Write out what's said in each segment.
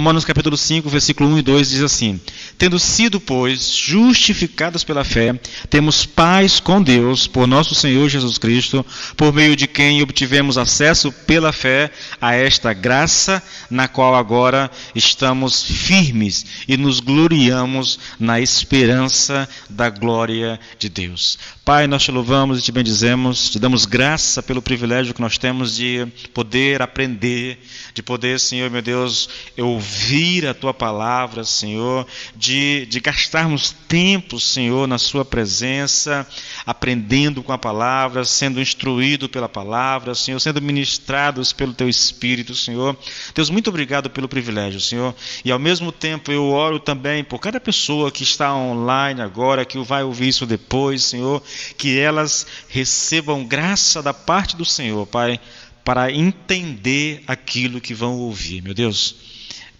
Romanos capítulo 5, versículo 1 e 2 diz assim: tendo sido, pois, justificados pela fé, temos paz com Deus, por nosso Senhor Jesus Cristo, por meio de quem obtivemos acesso pela fé a esta graça, na qual agora estamos firmes e nos gloriamos na esperança da glória de Deus. Pai, nós te louvamos e te bendizemos, te damos graça pelo privilégio que nós temos de poder aprender, de poder, Senhor, meu Deus, ouvir a Tua palavra, Senhor, de gastarmos tempo, Senhor, na Sua presença, aprendendo com a palavra, sendo instruído pela palavra, Senhor, sendo ministrados pelo Teu Espírito, Senhor. Deus, muito obrigado pelo privilégio, Senhor, e ao mesmo tempo eu oro também por cada pessoa que está online agora, que vai ouvir isso depois, Senhor, que elas recebam graça da parte do Senhor, Pai, para entender aquilo que vão ouvir. Meu Deus,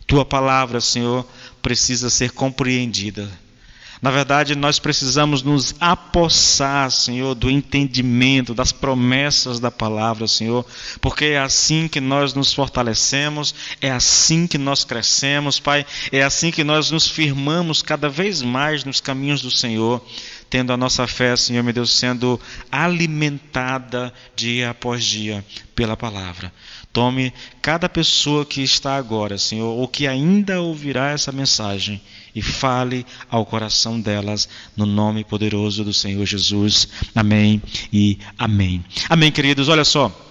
Tua palavra, Senhor, precisa ser compreendida. Na verdade, nós precisamos nos apossar, Senhor, do entendimento, das promessas da palavra, Senhor, porque é assim que nós nos fortalecemos, é assim que nós crescemos, Pai, é assim que nós nos firmamos cada vez mais nos caminhos do Senhor, tendo a nossa fé, Senhor, meu Deus, sendo alimentada dia após dia pela palavra. Tome cada pessoa que está agora, Senhor, ou que ainda ouvirá essa mensagem, e fale ao coração delas, no nome poderoso do Senhor Jesus. Amém e amém. Amém, queridos. Olha só,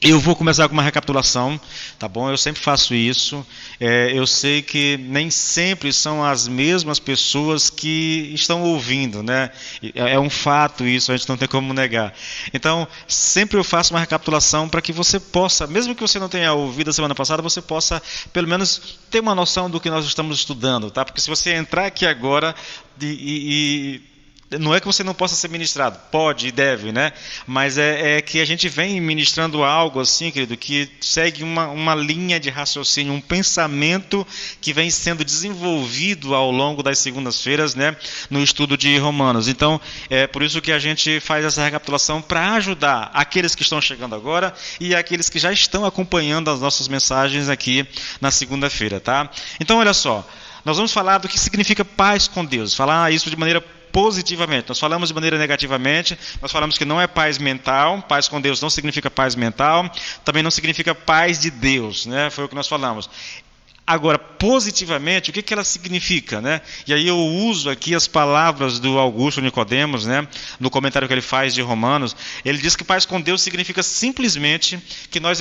eu vou começar com uma recapitulação, tá bom? Eu sempre faço isso. Eu sei que nem sempre são as mesmas pessoas que estão ouvindo, né? É um fato isso, a gente não tem como negar. Então, sempre eu faço uma recapitulação para que você possa, mesmo que você não tenha ouvido a semana passada, você possa, pelo menos, ter uma noção do que nós estamos estudando, tá? Porque se você entrar aqui agora não é que você não possa ser ministrado, pode e deve, né? Mas é que a gente vem ministrando algo assim, querido, que segue uma linha de raciocínio, um pensamento que vem sendo desenvolvido ao longo das segundas-feiras, né? No estudo de Romanos. Então, é por isso que a gente faz essa recapitulação para ajudar aqueles que estão chegando agora e aqueles que já estão acompanhando as nossas mensagens aqui na segunda-feira, tá? Então, olha só, nós vamos falar do que significa paz com Deus, falar isso de maneira positivamente. Nós falamos de maneira negativamente, nós falamos que não é paz mental, paz com Deus não significa paz mental, também não significa paz de Deus, né? Foi o que nós falamos. Agora, positivamente, o que ela significa, né? E aí eu uso aqui as palavras do Augusto Nicodemos, né? No comentário que ele faz de Romanos, ele diz que paz com Deus significa simplesmente que nós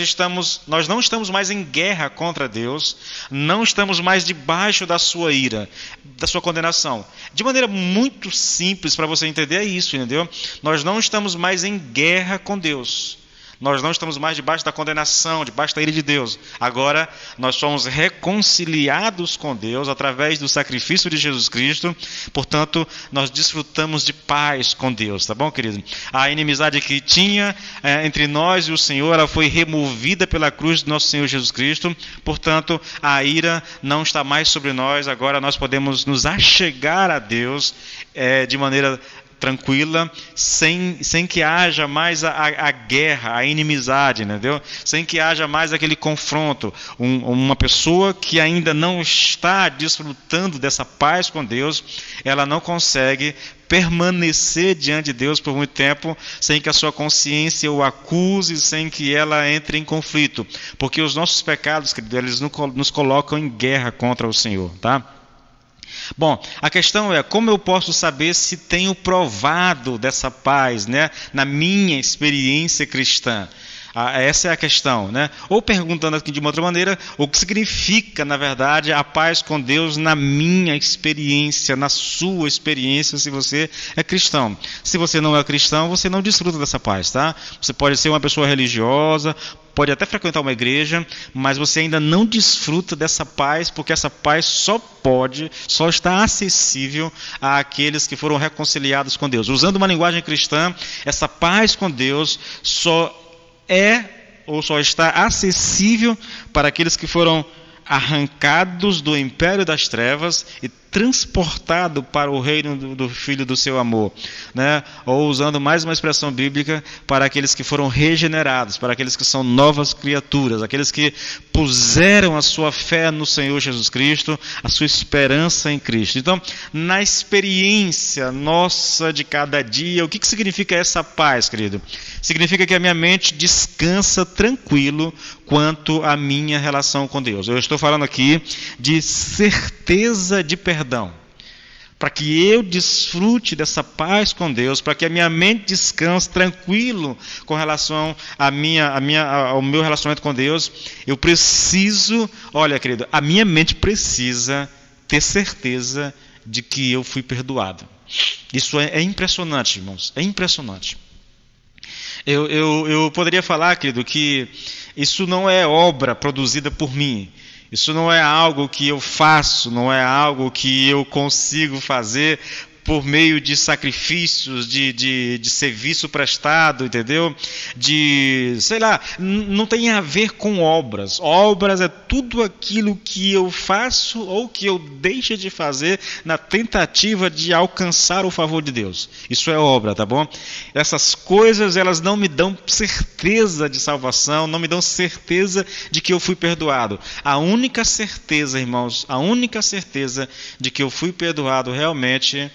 não estamos mais em guerra contra Deus, não estamos mais debaixo da sua ira, da sua condenação. De maneira muito simples para você entender é isso, entendeu? Nós não estamos mais em guerra com Deus. Nós não estamos mais debaixo da condenação, debaixo da ira de Deus. Agora, nós somos reconciliados com Deus através do sacrifício de Jesus Cristo. Portanto, nós desfrutamos de paz com Deus, tá bom, querido? A inimizade que tinha entre nós e o Senhor, ela foi removida pela cruz do nosso Senhor Jesus Cristo. Portanto, a ira não está mais sobre nós. Agora nós podemos nos achegar a Deus de maneira tranquila, sem que haja mais a guerra, a inimizade, entendeu? Sem que haja mais aquele confronto. Uma pessoa que ainda não está desfrutando dessa paz com Deus, ela não consegue permanecer diante de Deus por muito tempo, sem que a sua consciência o acuse, sem que ela entre em conflito. Porque os nossos pecados, querido, eles nos colocam em guerra contra o Senhor, tá? Bom, a questão é como eu posso saber se tenho provado dessa paz, né, na minha experiência cristã. Essa é a questão, né? Ou perguntando aqui de uma outra maneira, o que significa, na verdade, a paz com Deus na minha experiência, na sua experiência, se você é cristão. Se você não é cristão, você não desfruta dessa paz, tá? Você pode ser uma pessoa religiosa, pode até frequentar uma igreja, mas você ainda não desfruta dessa paz, porque essa paz só está acessível àqueles que foram reconciliados com Deus. Usando uma linguagem cristã, essa paz com Deus só está acessível para aqueles que foram arrancados do império das trevas e transportado para o reino do Filho do seu amor, né? Ou usando mais uma expressão bíblica, para aqueles que foram regenerados, para aqueles que são novas criaturas, aqueles que puseram a sua fé no Senhor Jesus Cristo, a sua esperança em Cristo. Então, na experiência nossa de cada dia, o que significa essa paz, querido? Significa que a minha mente descansa tranquilo quanto à minha relação com Deus. Eu estou falando aqui de certeza de perdão. Para que eu desfrute dessa paz com Deus, para que a minha mente descanse tranquilo com relação ao meu relacionamento com Deus, eu preciso, olha, querido, a minha mente precisa ter certeza de que eu fui perdoado. Isso é impressionante, irmãos, é impressionante. Eu poderia falar, querido, que isso não é obra produzida por mim. Isso não é algo que eu faço, não é algo que eu consigo fazer por meio de sacrifícios, de serviço prestado, entendeu? Não tem a ver com obras. Obras é tudo aquilo que eu faço ou que eu deixo de fazer na tentativa de alcançar o favor de Deus. Isso é obra, tá bom? Essas coisas, elas não me dão certeza de salvação, não me dão certeza de que eu fui perdoado. A única certeza, irmãos, a única certeza de que eu fui perdoado realmente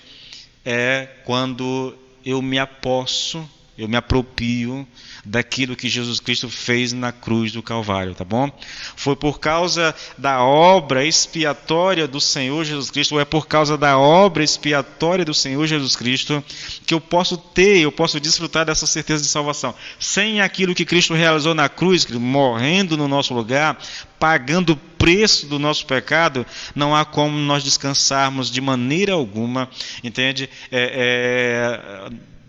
é quando eu me aposso, eu me aproprio daquilo que Jesus Cristo fez na cruz do Calvário, tá bom? Foi por causa da obra expiatória do Senhor Jesus Cristo, ou é por causa da obra expiatória do Senhor Jesus Cristo, que eu posso desfrutar dessa certeza de salvação. Sem aquilo que Cristo realizou na cruz, morrendo no nosso lugar, pagando o preço do nosso pecado, não há como nós descansarmos de maneira alguma, entende?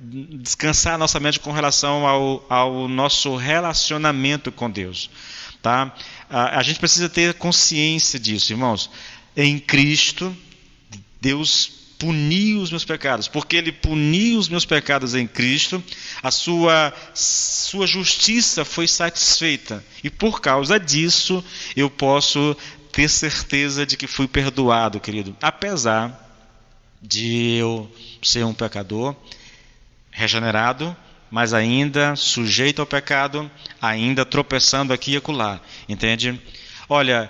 Descansar a nossa mente com relação ao nosso relacionamento com Deus, tá? A gente precisa ter consciência disso, irmãos. Em Cristo, Deus puniu os meus pecados, porque Ele puniu os meus pecados em Cristo, a sua justiça foi satisfeita, e por causa disso, eu posso ter certeza de que fui perdoado, querido, apesar de eu ser um pecador, regenerado, mas ainda sujeito ao pecado, ainda tropeçando aqui e acolá, entende? Olha,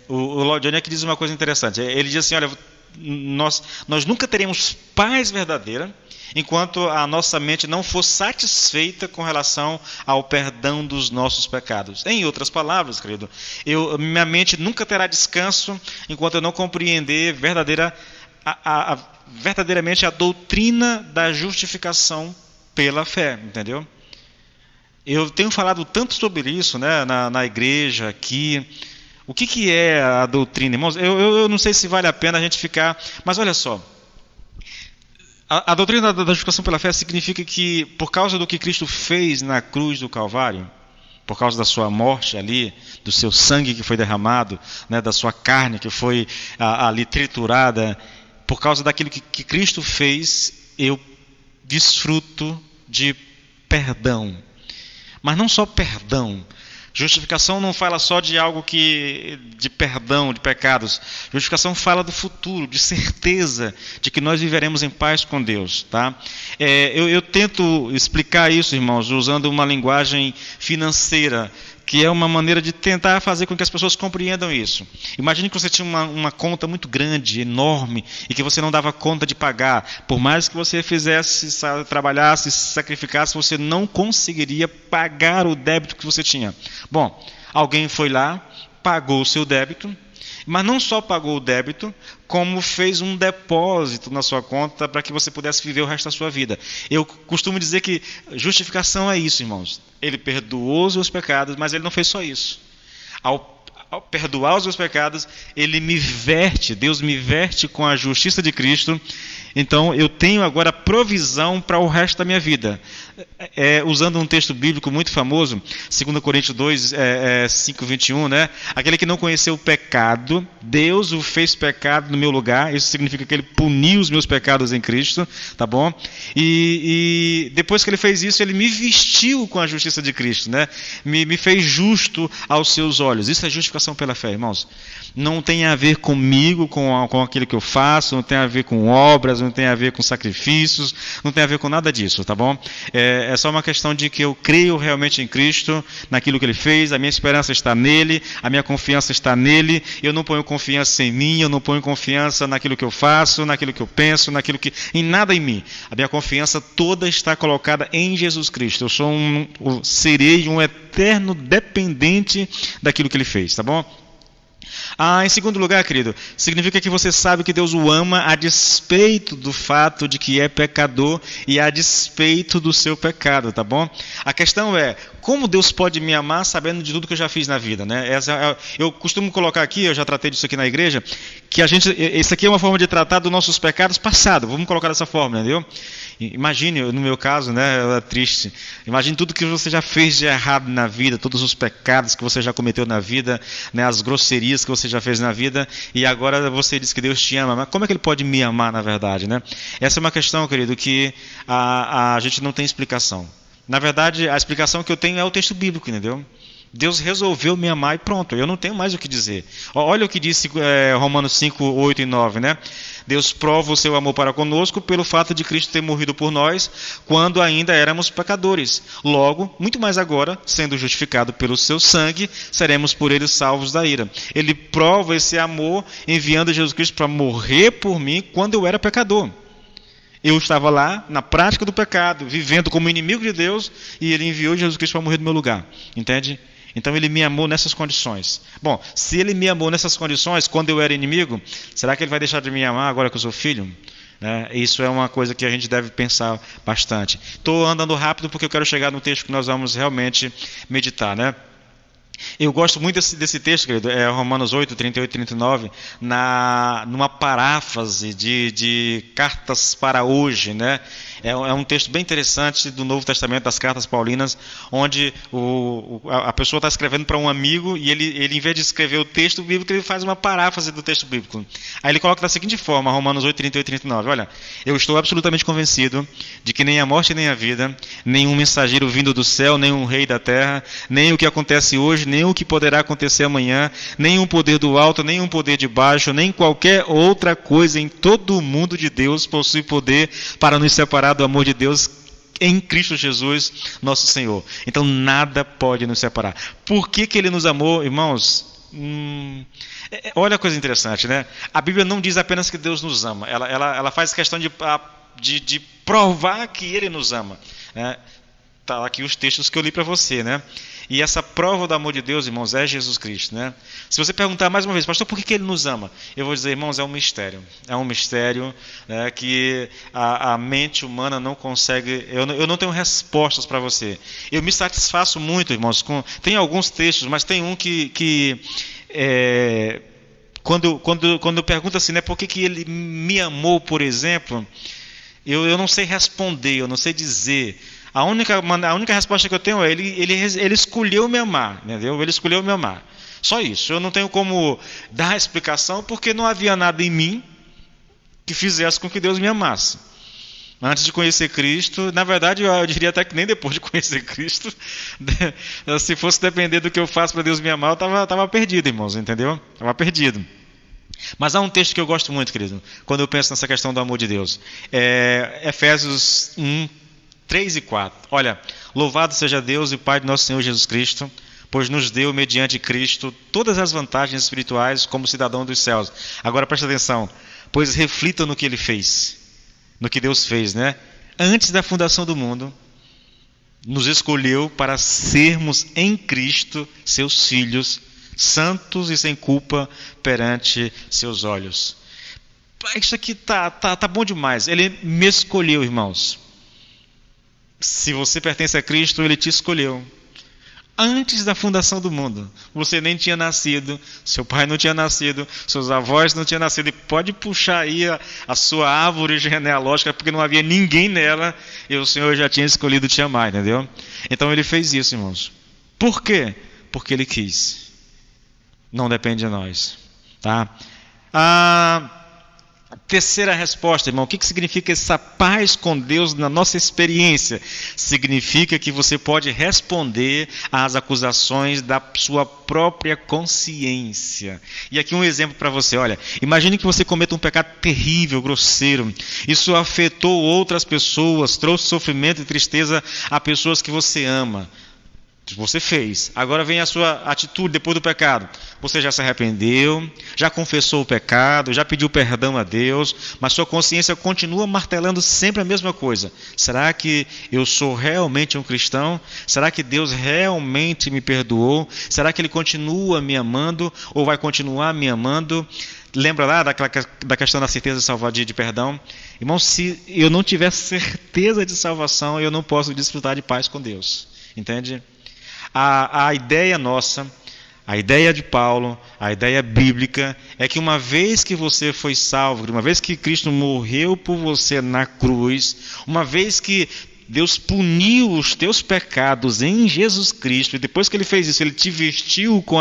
o Lloyd Jones aqui diz uma coisa interessante. Ele diz assim, olha, nós nunca teremos paz verdadeira enquanto a nossa mente não for satisfeita com relação ao perdão dos nossos pecados. Em outras palavras, querido, minha mente nunca terá descanso enquanto eu não compreender verdadeiramente a doutrina da justificação pela fé, entendeu? Eu tenho falado tanto sobre isso, né, na igreja aqui. O que é a doutrina, irmãos? Eu não sei se vale a pena a gente ficar... Mas olha só, a doutrina da justificação pela fé significa que, por causa do que Cristo fez na cruz do Calvário, por causa da sua morte ali, do seu sangue que foi derramado, né, da sua carne que foi ali triturada, por causa daquilo que Cristo fez, eu desfruto de perdão. Mas não só perdão. Justificação não fala só de algo de perdão, de pecados. Justificação fala do futuro, de certeza de que nós viveremos em paz com Deus, tá? Eu tento explicar isso, irmãos, usando uma linguagem financeira, que é uma maneira de tentar fazer com que as pessoas compreendam isso. Imagine que você tinha uma conta muito grande, enorme, e que você não dava conta de pagar. Por mais que você fizesse, trabalhasse, se sacrificasse, você não conseguiria pagar o débito que você tinha. Bom, alguém foi lá, pagou o seu débito, mas não só pagou o débito, como fez um depósito na sua conta para que você pudesse viver o resto da sua vida. Eu costumo dizer que justificação é isso, irmãos. Ele perdoou os meus pecados, mas ele não fez só isso. Ao perdoar os meus pecados, Deus me verte com a justiça de Cristo. Então eu tenho agora provisão para o resto da minha vida. Usando um texto bíblico muito famoso, 2 Coríntios 2, 5, 21, né? Aquele que não conheceu o pecado, Deus o fez pecado no meu lugar. Isso significa que ele puniu os meus pecados em Cristo, tá bom? E depois que ele fez isso, ele me vestiu com a justiça de Cristo, né? Me fez justo aos seus olhos. Isso é justificação justificação pela fé, irmãos. Não tem a ver comigo, com aquilo que eu faço, não tem a ver com obras, não tem a ver com sacrifícios, não tem a ver com nada disso, tá bom? É só uma questão de que eu creio realmente em Cristo, naquilo que Ele fez, a minha esperança está nele, a minha confiança está nele, eu não ponho confiança em mim, eu não ponho confiança naquilo que eu faço, naquilo que eu penso, em nada em mim. A minha confiança toda está colocada em Jesus Cristo. Eu serei um eterno dependente daquilo que Ele fez, tá bom? Em segundo lugar, querido, significa que você sabe que Deus o ama a despeito do fato de que é pecador e a despeito do seu pecado, tá bom? A questão é, como Deus pode me amar sabendo de tudo que eu já fiz na vida, né? Eu costumo colocar aqui, eu já tratei disso aqui na igreja, que isso aqui é uma forma de tratar dos nossos pecados passados, vamos colocar dessa forma, entendeu? Imagine, no meu caso, né, é triste, imagine tudo que você já fez de errado na vida, todos os pecados que você já cometeu na vida, né, as grosserias que você já fez na vida, e agora você diz que Deus te ama, mas como é que Ele pode me amar na verdade, né? Essa é uma questão, querido, que a gente não tem explicação. Na verdade, a explicação que eu tenho é o texto bíblico, entendeu? Deus resolveu me amar e pronto, eu não tenho mais o que dizer. Olha o que disse Romanos 5, 8 e 9, né? Deus prova o seu amor para conosco pelo fato de Cristo ter morrido por nós quando ainda éramos pecadores. Logo, muito mais agora, sendo justificado pelo seu sangue, seremos por ele salvos da ira. Ele prova esse amor enviando Jesus Cristo para morrer por mim quando eu era pecador. Eu estava lá, na prática do pecado, vivendo como inimigo de Deus, e Ele enviou Jesus Cristo para morrer no meu lugar. Entende? Então Ele me amou nessas condições. Bom, se Ele me amou nessas condições, quando eu era inimigo, será que Ele vai deixar de me amar agora que eu sou filho? Isso é uma coisa que a gente deve pensar bastante. Estou andando rápido porque eu quero chegar no texto que nós vamos realmente meditar, né? Eu gosto muito desse texto, querido, Romanos 8, 38 e 39, numa paráfrase de cartas para hoje, né? É um texto bem interessante do Novo Testamento, das cartas paulinas, onde a pessoa está escrevendo para um amigo e ele, em vez de escrever o texto bíblico, ele faz uma paráfrase do texto bíblico. Aí ele coloca da seguinte forma, Romanos 8, 38 e 39, olha, eu estou absolutamente convencido de que nem a morte nem a vida, nenhum mensageiro vindo do céu, nem um rei da terra, nem o que acontece hoje, nem o que poderá acontecer amanhã, nem um poder do alto, nem um poder de baixo, nem qualquer outra coisa em todo o mundo de Deus possui poder para nos separar do amor de Deus em Cristo Jesus, nosso Senhor. Então nada pode nos separar. Por que Ele nos amou, irmãos? Olha a coisa interessante, né? A Bíblia não diz apenas que Deus nos ama, ela faz questão de provar que Ele nos ama, né? Tá aqui os textos que eu li para você, né? E essa prova do amor de Deus, irmãos, é Jesus Cristo, né? Se você perguntar mais uma vez, pastor, por que Ele nos ama? Eu vou dizer, irmãos, é um mistério. É um mistério, né, que a mente humana não consegue... Eu não tenho respostas para você. Eu me satisfaço muito, irmãos, tem alguns textos, mas tem um que quando eu pergunto assim, né, por que Ele me amou, por exemplo, eu não sei responder, eu não sei dizer... A única resposta que eu tenho é ele escolheu me amar, entendeu? Ele escolheu me amar. Só isso. Eu não tenho como dar explicação porque não havia nada em mim que fizesse com que Deus me amasse. Antes de conhecer Cristo, na verdade eu diria até que nem depois de conhecer Cristo, se fosse depender do que eu faço para Deus me amar, eu estava perdido, irmãos, entendeu? Estava perdido. Mas há um texto que eu gosto muito, querido, quando eu penso nessa questão do amor de Deus. Efésios 1, 3 e 4. Olha, louvado seja Deus e Pai de nosso Senhor Jesus Cristo, pois nos deu, mediante Cristo, todas as vantagens espirituais como cidadão dos céus. Agora presta atenção, pois reflitam no que Ele fez, no que Deus fez, né? Antes da fundação do mundo, nos escolheu para sermos em Cristo seus filhos, santos e sem culpa perante seus olhos. Isso aqui tá bom demais. Ele me escolheu, irmãos. Se você pertence a Cristo, Ele te escolheu. Antes da fundação do mundo. Você nem tinha nascido, seu pai não tinha nascido, seus avós não tinham nascido. E pode puxar aí a sua árvore genealógica, porque não havia ninguém nela, e o Senhor já tinha escolhido te amar, entendeu? Então Ele fez isso, irmãos. Por quê? Porque Ele quis. Não depende de nós. Tá? Terceira resposta, irmão, o que significa essa paz com Deus na nossa experiência? Significa que você pode responder às acusações da sua própria consciência. E aqui um exemplo para você, olha, imagine que você cometa um pecado terrível, grosseiro. Isso afetou outras pessoas, trouxe sofrimento e tristeza a pessoas que você ama. Você fez. Agora vem a sua atitude depois do pecado. Você já se arrependeu, já confessou o pecado, já pediu perdão a Deus, mas sua consciência continua martelando sempre a mesma coisa. Será que eu sou realmente um cristão? Será que Deus realmente me perdoou? Será que Ele continua me amando ou vai continuar me amando? Lembra lá da questão da certeza de salvação, de perdão? Irmão, se eu não tiver certeza de salvação, eu não posso desfrutar de paz com Deus. Entende? A ideia nossa, a ideia de Paulo, a ideia bíblica é que uma vez que você foi salvo, uma vez que Cristo morreu por você na cruz, uma vez que Deus puniu os teus pecados em Jesus Cristo, e depois que Ele fez isso, Ele te vestiu com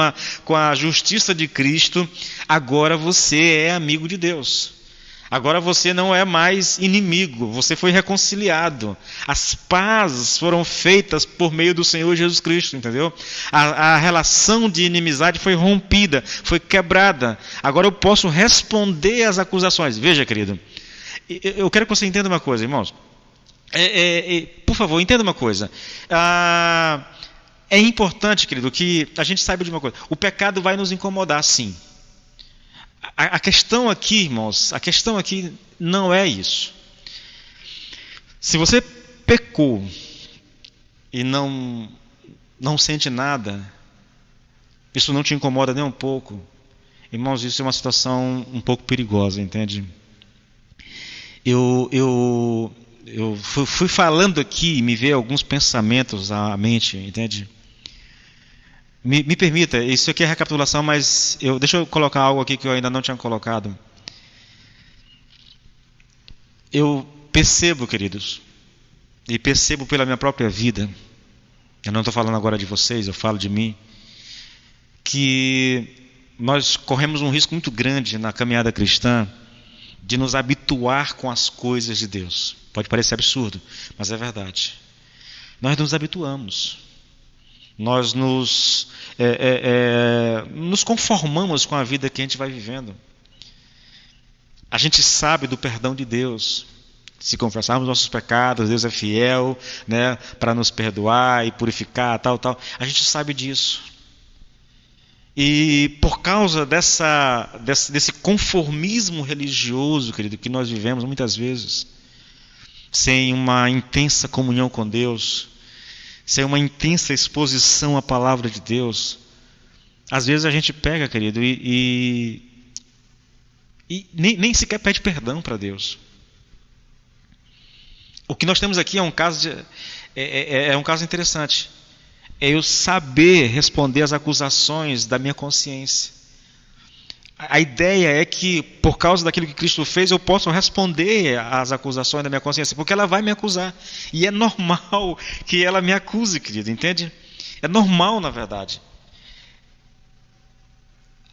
a justiça de Cristo, agora você é amigo de Deus. Agora você não é mais inimigo, você foi reconciliado. As pazes foram feitas por meio do Senhor Jesus Cristo, entendeu? A relação de inimizade foi rompida, foi quebrada. Agora eu posso responder às acusações. Veja, querido, eu quero que você entenda uma coisa, irmãos. Por favor, entenda uma coisa. É importante, querido, que a gente saiba de uma coisa. O pecado vai nos incomodar, sim. A questão aqui, irmãos, a questão aqui não é isso. Se você pecou e não sente nada, isso não te incomoda nem um pouco, irmãos, isso é uma situação um pouco perigosa, entende? Eu fui falando aqui e me veio alguns pensamentos à mente, entende? Me permita, isso aqui é recapitulação, mas deixa eu colocar algo aqui que eu ainda não tinha colocado. Eu percebo, queridos, e percebo pela minha própria vida, eu não estou falando agora de vocês, eu falo de mim, que nós corremos um risco muito grande na caminhada cristã de nos habituar com as coisas de Deus. Pode parecer absurdo, mas é verdade. Nós nos habituamos. Nós nos conformamos com a vida que a gente vai vivendo. A gente sabe do perdão de Deus. Se confessarmos nossos pecados, Deus é fiel, né, para nos perdoar e purificar, tal. A gente sabe disso. E por causa desse conformismo religioso, querido, que nós vivemos muitas vezes, sem uma intensa comunhão com Deus, sem uma intensa exposição à palavra de Deus, às vezes a gente pega, querido, e nem sequer pede perdão para Deus. O que nós temos aqui é um caso um caso interessante. É eu saber responder às acusações da minha consciência. A ideia é que, por causa daquilo que Cristo fez, eu posso responder às acusações da minha consciência, porque ela vai me acusar. E é normal que ela me acuse, querido, entende? É normal, na verdade.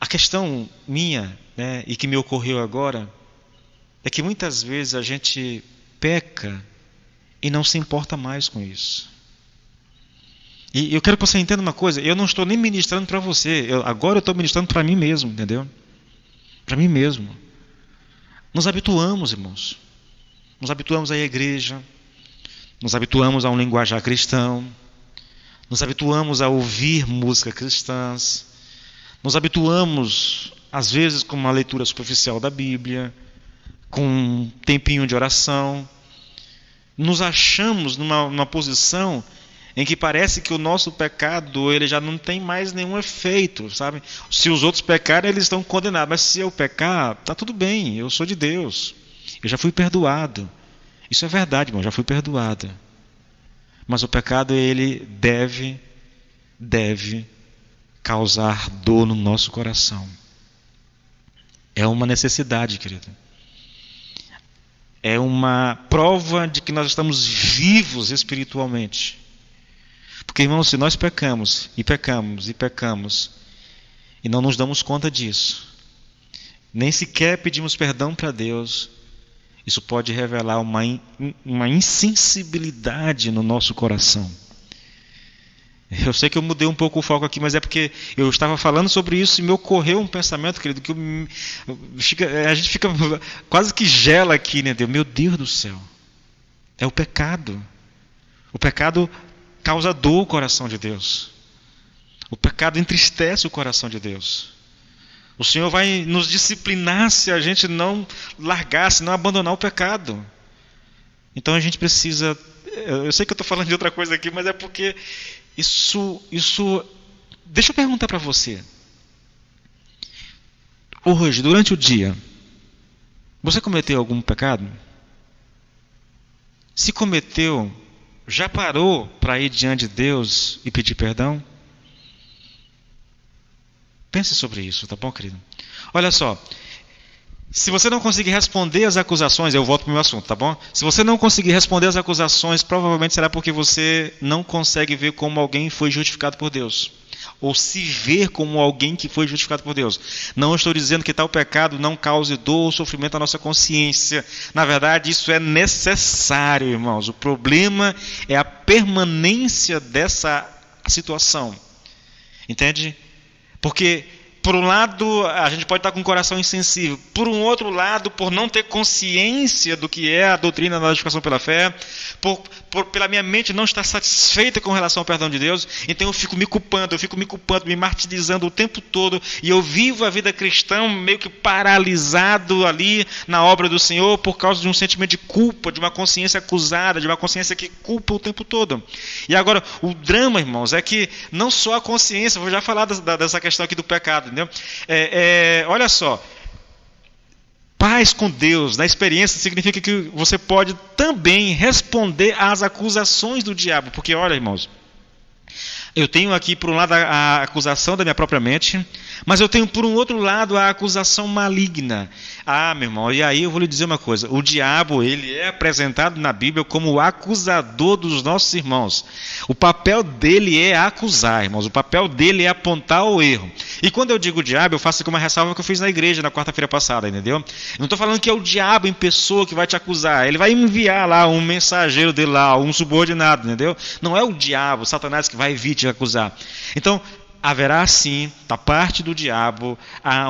A questão minha, né, e que me ocorreu agora, é que muitas vezes a gente peca e não se importa mais com isso. E eu quero que você entenda uma coisa, eu não estou nem ministrando para você, agora eu estou ministrando para mim mesmo, entendeu? Para mim mesmo. Nos habituamos, irmãos. Nos habituamos à igreja, nos habituamos a um linguajar cristão, nos habituamos a ouvir música cristãs, nos habituamos, às vezes, com uma leitura superficial da Bíblia, com um tempinho de oração. Nos achamos numa posição em que parece que o nosso pecado ele já não tem mais nenhum efeito, sabe? Se os outros pecarem, eles estão condenados. Mas se eu pecar, está tudo bem, eu sou de Deus. Eu já fui perdoado. Isso é verdade, irmão, já fui perdoado. Mas o pecado, ele deve causar dor no nosso coração. É uma necessidade, querido. É uma prova de que nós estamos vivos espiritualmente. Porque, irmãos, se nós pecamos e não nos damos conta disso, nem sequer pedimos perdão para Deus, isso pode revelar uma insensibilidade no nosso coração. Eu sei que eu mudei um pouco o foco aqui, mas é porque eu estava falando sobre isso e me ocorreu um pensamento, querido, que a gente fica quase que gela aqui, né, Deus? Meu Deus do céu. É o pecado. O pecado causa dor ao coração de Deus. O pecado entristece o coração de Deus. O Senhor vai nos disciplinar se a gente não largar, se não abandonar o pecado. Então a gente precisa... Eu sei que eu estou falando de outra coisa aqui, mas é porque isso... Deixa eu perguntar para você. Hoje, durante o dia, você cometeu algum pecado? Se cometeu, já parou para ir diante de Deus e pedir perdão? Pense sobre isso, tá bom, querido? Olha só, se você não conseguir responder as acusações, eu volto para o meu assunto, tá bom? Se você não conseguir responder as acusações, provavelmente será porque você não consegue ver como alguém foi justificado por Deus. Ou se ver como alguém que foi justificado por Deus. Não estou dizendo que tal pecado não cause dor ou sofrimento à nossa consciência. Na verdade, isso é necessário, irmãos. O problema é a permanência dessa situação. Entende? Porque, por um lado, a gente pode estar com o coração insensível. Por um outro lado, por não ter consciência do que é a doutrina da justificação pela fé, pela minha mente não estar satisfeita com relação ao perdão de Deus, então eu fico me culpando, me martirizando o tempo todo, e eu vivo a vida cristã meio que paralisado ali na obra do Senhor por causa de um sentimento de culpa, de uma consciência acusada, de uma consciência que culpa o tempo todo. E agora, o drama, irmãos, é que não só a consciência, vou já falar dessa questão aqui do pecado, entendeu? Olha só, paz com Deus, na experiência, significa que você pode também responder às acusações do diabo. Porque, olha, irmãos, eu tenho aqui, por um lado, a acusação da minha própria mente, mas eu tenho, por um outro lado, a acusação maligna. Ah, meu irmão, e aí eu vou lhe dizer uma coisa. O diabo, ele é apresentado na Bíblia como o acusador dos nossos irmãos. O papel dele é acusar, irmãos. O papel dele é apontar o erro. E quando eu digo diabo, eu faço aqui uma ressalva que eu fiz na igreja na quarta-feira passada, entendeu? Não estou falando que é o diabo em pessoa que vai te acusar. Ele vai enviar lá um mensageiro dele lá, um subordinado, entendeu? Não é o diabo, o Satanás, que vai vir te acusar. Então, haverá sim, da parte do diabo,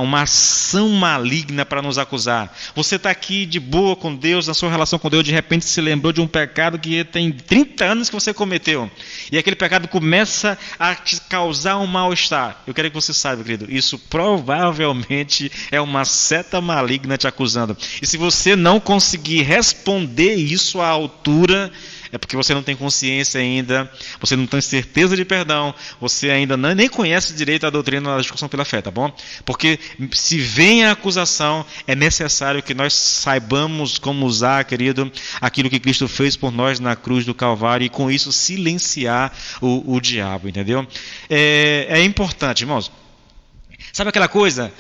uma ação maligna para nos acusar. Você está aqui de boa com Deus, na sua relação com Deus, de repente se lembrou de um pecado que tem 30 anos que você cometeu. E aquele pecado começa a te causar um mal-estar. Eu quero que você saiba, querido, isso provavelmente é uma seta maligna te acusando. E se você não conseguir responder isso à altura, é porque você não tem consciência ainda, você não tem certeza de perdão, você ainda nem conhece direito a doutrina da justificação pela fé, tá bom? Porque se vem a acusação, é necessário que nós saibamos como usar, querido, aquilo que Cristo fez por nós na cruz do Calvário e com isso silenciar o diabo, entendeu? É importante, irmãos. Sabe aquela coisa?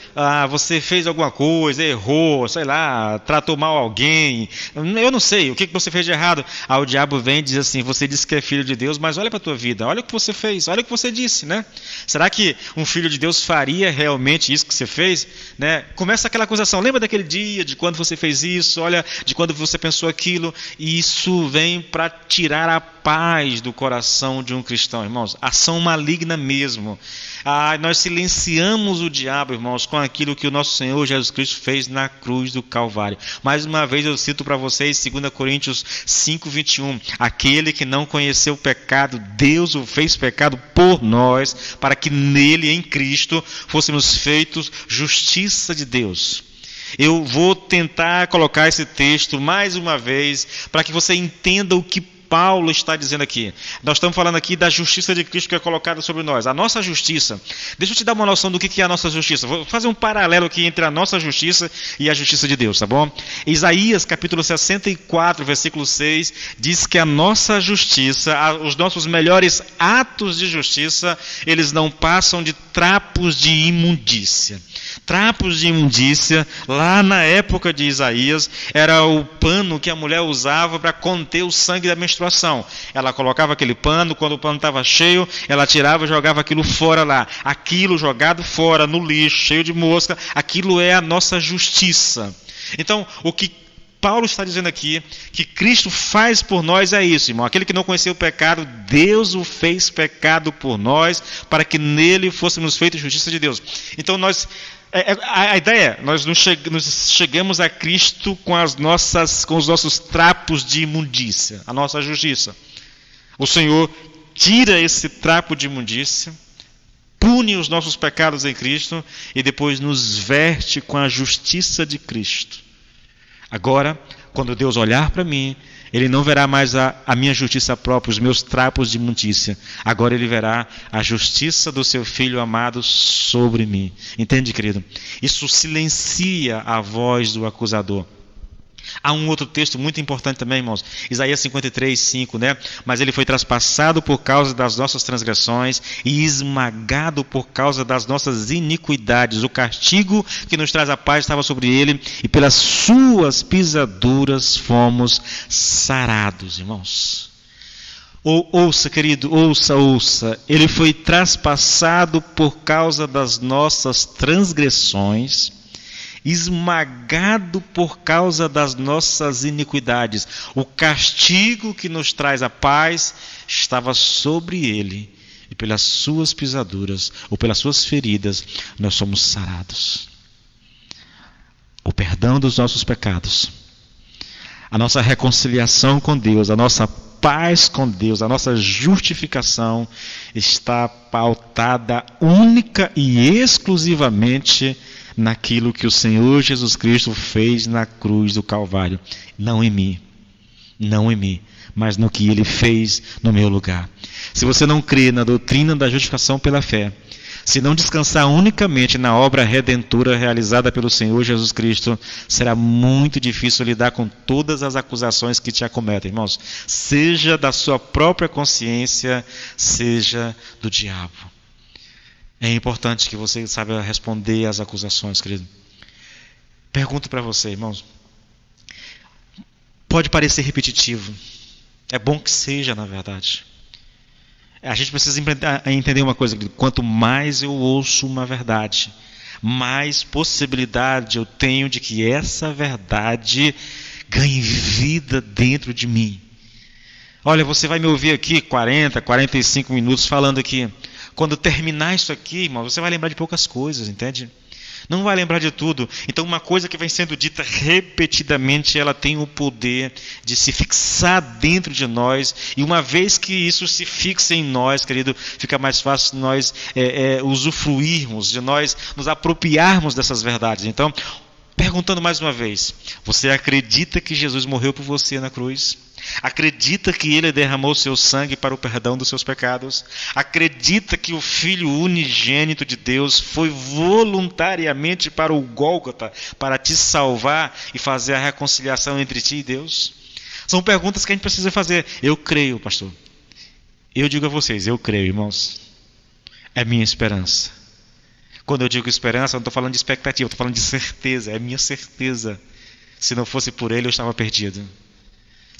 Você fez alguma coisa, errou, sei lá, tratou mal alguém, eu não sei, o que você fez de errado? O diabo vem e diz assim, você disse que é filho de Deus, mas olha para a tua vida, olha o que você fez, olha o que você disse, né? Será que um filho de Deus faria realmente isso que você fez? Né? Começa aquela acusação, lembra daquele dia, de quando você fez isso, olha, de quando você pensou aquilo, e isso vem para tirar a paz do coração de um cristão, irmãos, ação maligna mesmo. Nós silenciamos o diabo, irmãos, com aquilo que o nosso Senhor Jesus Cristo fez na cruz do Calvário. Mais uma vez eu cito para vocês 2 Coríntios 5:21, aquele que não conheceu o pecado, Deus o fez pecado por nós, para que nele, em Cristo, fôssemos feitos justiça de Deus. Eu vou tentar colocar esse texto mais uma vez, para que você entenda o que Paulo está dizendo aqui. Nós estamos falando aqui da justiça de Cristo que é colocada sobre nós. A nossa justiça, deixa eu te dar uma noção do que é a nossa justiça. Vou fazer um paralelo aqui entre a nossa justiça e a justiça de Deus, tá bom? Isaías capítulo 64, versículo 6, diz que a nossa justiça, os nossos melhores atos de justiça, eles não passam de trapos de imundícia. Trapos de imundícia, lá na época de Isaías, era o pano que a mulher usava para conter o sangue da menstruação. menstruação. Ela colocava aquele pano, quando o pano estava cheio, ela tirava e jogava aquilo fora lá. Aquilo jogado fora, no lixo, cheio de mosca, aquilo é a nossa justiça. Então, o que Paulo está dizendo aqui, que Cristo faz por nós é isso, irmão. Aquele que não conheceu o pecado, Deus o fez pecado por nós, para que nele fôssemos feitos justiça de Deus. Então a ideia é, nós chegamos a Cristo com os nossos trapos de imundícia, a nossa justiça. O Senhor tira esse trapo de imundícia, pune os nossos pecados em Cristo e depois nos veste com a justiça de Cristo. Agora, quando Deus olhar para mim, Ele não verá mais a minha justiça própria, os meus trapos de imundícia. Agora Ele verá a justiça do seu Filho amado sobre mim. Entende, querido? Isso silencia a voz do acusador. Há um outro texto muito importante também, irmãos. Isaías 53, 5, né? Mas ele foi traspassado por causa das nossas transgressões e esmagado por causa das nossas iniquidades. O castigo que nos traz a paz estava sobre ele e pelas suas pisaduras fomos sarados, irmãos. Ouça, querido, ouça. Ele foi traspassado por causa das nossas transgressões, esmagado por causa das nossas iniquidades. O castigo que nos traz a paz estava sobre ele, e pelas suas pisaduras, ou pelas suas feridas, nós somos sarados. O perdão dos nossos pecados, a nossa reconciliação com Deus, a nossa paz com Deus, a nossa justificação está pautada única e exclusivamente naquilo que o Senhor Jesus Cristo fez na cruz do Calvário. Não em mim, mas no que Ele fez no meu lugar. Se você não crê na doutrina da justificação pela fé, se não descansar unicamente na obra redentora realizada pelo Senhor Jesus Cristo, será muito difícil lidar com todas as acusações que te acometem, irmãos, seja da sua própria consciência, seja do diabo. É importante que você saiba responder às acusações, querido. Pergunto para você, irmãos. Pode parecer repetitivo. É bom que seja, na verdade. A gente precisa entender uma coisa, querido. Quanto mais eu ouço uma verdade, mais possibilidade eu tenho de que essa verdade ganhe vida dentro de mim. Olha, você vai me ouvir aqui 40, 45 minutos falando aqui. Quando terminar isso aqui, irmão, você vai lembrar de poucas coisas, entende? Não vai lembrar de tudo. Então, uma coisa que vem sendo dita repetidamente, ela tem o poder de se fixar dentro de nós. E uma vez que isso se fixa em nós, querido, fica mais fácil nós usufruirmos, de nós nos apropriarmos dessas verdades. Então, perguntando mais uma vez, você acredita que Jesus morreu por você na cruz? Acredita que Ele derramou seu sangue para o perdão dos seus pecados? Acredita que o Filho unigênito de Deus foi voluntariamente para o Gólgota para te salvar e fazer a reconciliação entre ti e Deus? São perguntas que a gente precisa fazer. Eu creio, pastor. Eu digo a vocês, eu creio, irmãos. É minha esperança. Quando eu digo esperança, eu não estou falando de expectativa, eu estou falando de certeza. É minha certeza. Se não fosse por Ele, eu estava perdido.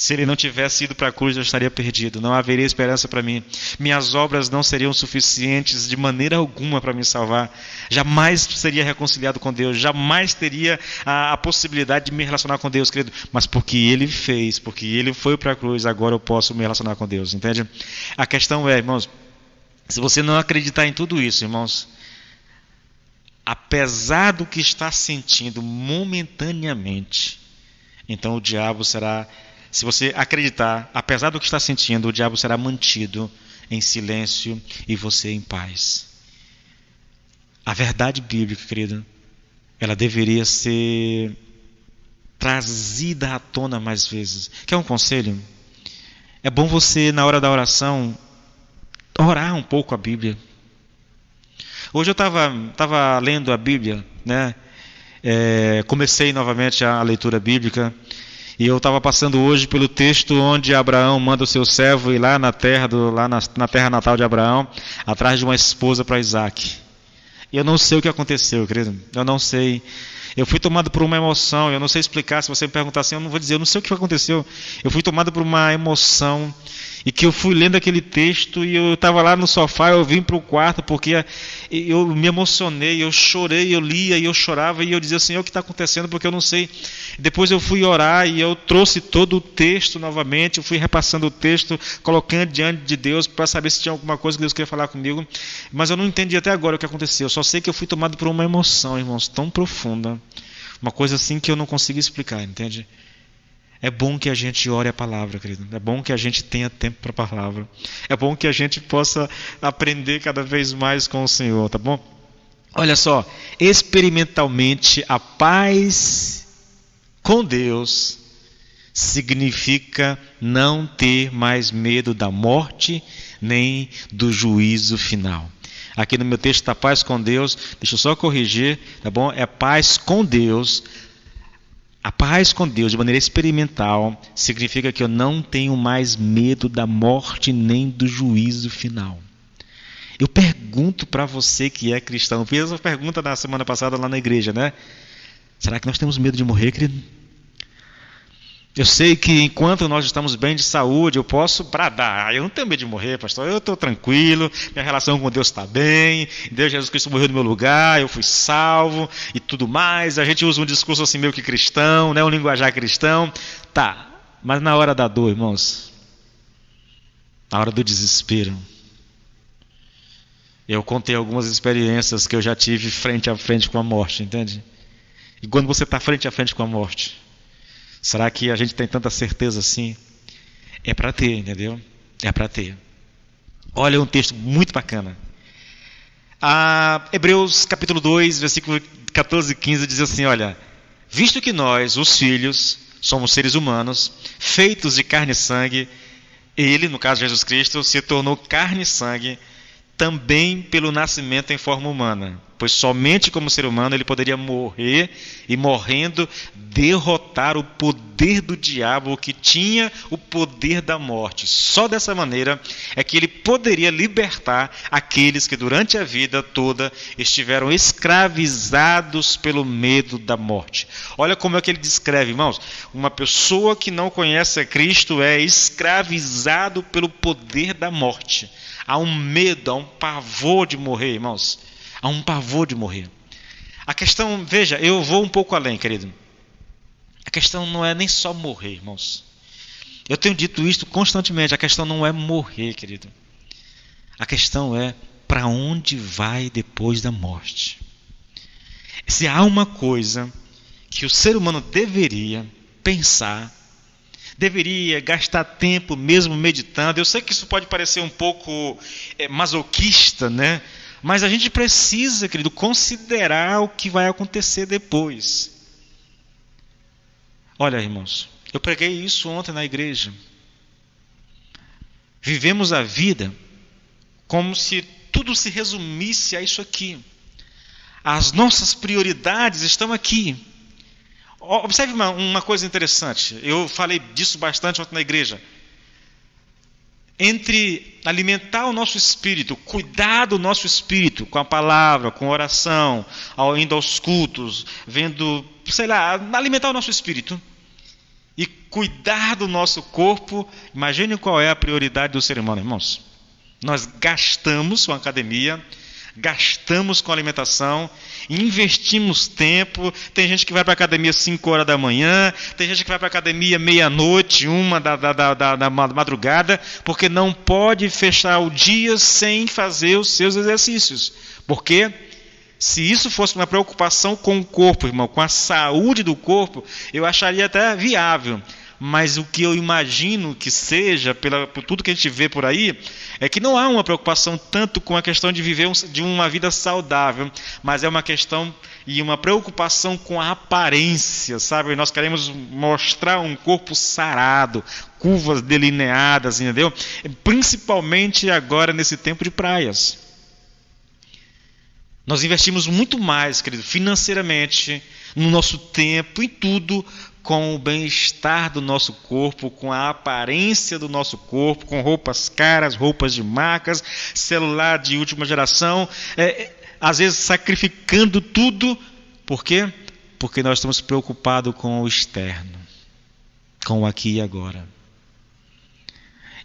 Se Ele não tivesse ido para a cruz, eu estaria perdido. Não haveria esperança para mim. Minhas obras não seriam suficientes de maneira alguma para me salvar. Jamais seria reconciliado com Deus. Jamais teria a possibilidade de me relacionar com Deus, querido. Mas porque Ele fez, porque Ele foi para a cruz, agora eu posso me relacionar com Deus. Entende? A questão é, irmãos, se você não acreditar em tudo isso, irmãos, apesar do que está sentindo momentaneamente, então o diabo será... Se você acreditar, apesar do que está sentindo, o diabo será mantido em silêncio e você em paz. A verdade bíblica, querido, ela deveria ser trazida à tona mais vezes. Quer um conselho? É bom você, na hora da oração, orar um pouco a Bíblia. Hoje eu estava lendo a Bíblia, né? Comecei novamente a leitura bíblica. E eu estava passando hoje pelo texto onde Abraão manda o seu servo ir lá na terra na terra natal de Abraão, atrás de uma esposa para Isaac. E eu não sei o que aconteceu, querido. Eu não sei. Eu fui tomado por uma emoção, eu não sei explicar, se você me perguntar assim, eu não vou dizer, eu não sei o que aconteceu. Eu fui tomado por uma emoção, e que eu fui lendo aquele texto, e eu estava lá no sofá, eu vim para o quarto, porque eu me emocionei, eu chorei, eu lia, e eu chorava, e eu dizia, Senhor, o que está acontecendo, porque eu não sei. Depois eu fui orar, e eu trouxe todo o texto novamente, eu fui repassando o texto, colocando diante de Deus, para saber se tinha alguma coisa que Deus queria falar comigo, mas eu não entendi até agora o que aconteceu, eu só sei que eu fui tomado por uma emoção, irmãos, tão profunda, uma coisa assim que eu não consigo explicar, entende? É bom que a gente ore a palavra, querido. É bom que a gente tenha tempo para a palavra. É bom que a gente possa aprender cada vez mais com o Senhor, tá bom? Olha só, experimentalmente a paz com Deus significa não ter mais medo da morte nem do juízo final. Aqui no meu texto está paz com Deus, deixa eu só corrigir, tá bom? É paz com Deus. A paz com Deus, de maneira experimental, significa que eu não tenho mais medo da morte nem do juízo final. Eu pergunto para você que é cristão, fiz essa pergunta na semana passada lá na igreja, né? Será que nós temos medo de morrer, querido? Eu sei que enquanto nós estamos bem de saúde, eu posso bradar. Eu não tenho medo de morrer, pastor. Eu estou tranquilo, minha relação com Deus está bem. Deus, Jesus Cristo morreu no meu lugar, eu fui salvo e tudo mais. A gente usa um discurso assim meio que cristão, né? Um linguajar cristão. Tá, mas na hora da dor, irmãos, na hora do desespero, eu contei algumas experiências que eu já tive frente a frente com a morte, entende? E quando você está frente a frente com a morte, será que a gente tem tanta certeza assim? É para ter, entendeu? É para ter. Olha um texto muito bacana. Hebreus capítulo 2, versículo 14 e 15 diz assim, olha, visto que nós, os filhos, somos seres humanos, feitos de carne e sangue, ele, no caso Jesus Cristo, se tornou carne e sangue também pelo nascimento em forma humana, pois somente como ser humano ele poderia morrer e, morrendo, derrotar o poder do diabo, que tinha o poder da morte. Só dessa maneira é que ele poderia libertar aqueles que durante a vida toda estiveram escravizados pelo medo da morte. Olha como é que ele descreve, irmãos. Uma pessoa que não conhece a Cristo é escravizado pelo poder da morte. Há um medo, há um pavor de morrer, irmãos. Há um pavor de morrer. A questão, veja, eu vou um pouco além, querido. A questão não é nem só morrer, irmãos. Eu tenho dito isto constantemente. A questão não é morrer, querido. A questão é para onde vai depois da morte. Se há uma coisa que o ser humano deveria pensar, deveria gastar tempo mesmo meditando. Eu sei que isso pode parecer um pouco masoquista, né? Mas a gente precisa, querido, considerar o que vai acontecer depois. Olha, irmãos, eu preguei isso ontem na igreja. Vivemos a vida como se tudo se resumisse a isso aqui. As nossas prioridades estão aqui. Observe uma coisa interessante. Eu falei disso bastante ontem na igreja. Entre alimentar o nosso espírito, cuidar do nosso espírito com a palavra, com a oração, indo aos cultos, vendo, alimentar o nosso espírito e cuidar do nosso corpo, imagine qual é a prioridade do ser humano, irmãos. Nós gastamos com a academia, gastamos com alimentação, investimos tempo. Tem gente que vai para a academia 5 horas da manhã, tem gente que vai para a academia meia-noite, 1 da madrugada, porque não pode fechar o dia sem fazer os seus exercícios. Porque se isso fosse uma preocupação com o corpo, irmão, com a saúde do corpo, eu acharia até viável. Mas o que eu imagino que seja, por tudo que a gente vê por aí, é que não há uma preocupação tanto com a questão de viver de uma vida saudável, mas é uma questão e uma preocupação com a aparência, sabe? Nós queremos mostrar um corpo sarado, curvas delineadas, entendeu? Principalmente agora nesse tempo de praias. Nós investimos muito mais, querido, financeiramente, no nosso tempo, em tudo, com o bem-estar do nosso corpo, com a aparência do nosso corpo, com roupas caras, roupas de marcas, celular de última geração, às vezes sacrificando tudo. Por quê? Porque nós estamos preocupados com o externo, com o aqui e agora.